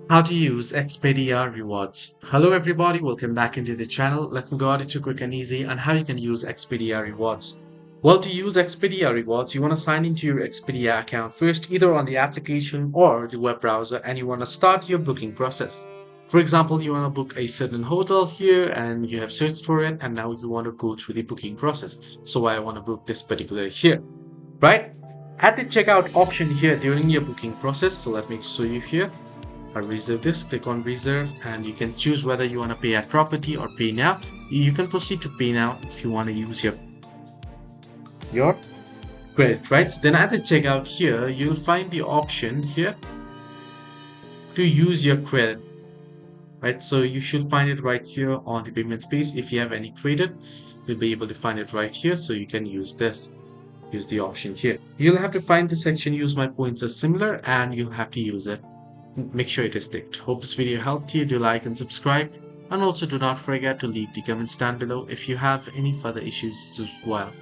How to use Expedia Rewards. Hello everybody, welcome back into the channel. Let me go at it quick and easy on how you can use Expedia Rewards. Well, to use Expedia Rewards, you want to sign into your Expedia account first, either on the application or the web browser, and you want to start your booking process. For example, you want to book a certain hotel here and you have searched for it, and now you want to go through the booking process. So I want to book this particular here, right? At the checkout option here during your booking process, so let me show you here. I reserve this, click on reserve, and you can choose whether you want to pay at property or pay now. You can proceed to pay now if you want to use your credit, right? Then at the checkout here, you'll find the option here to use your credit, right? So you should find it right here on the payment space. If you have any credit, you'll be able to find it right here, so you can use this. Use the option here. You'll have to find the section use my points as similar, and you'll have to use it. Make sure it is ticked. Hope this video helped you. Do like and subscribe, and also do not forget to leave the comments down below if you have any further issues as well.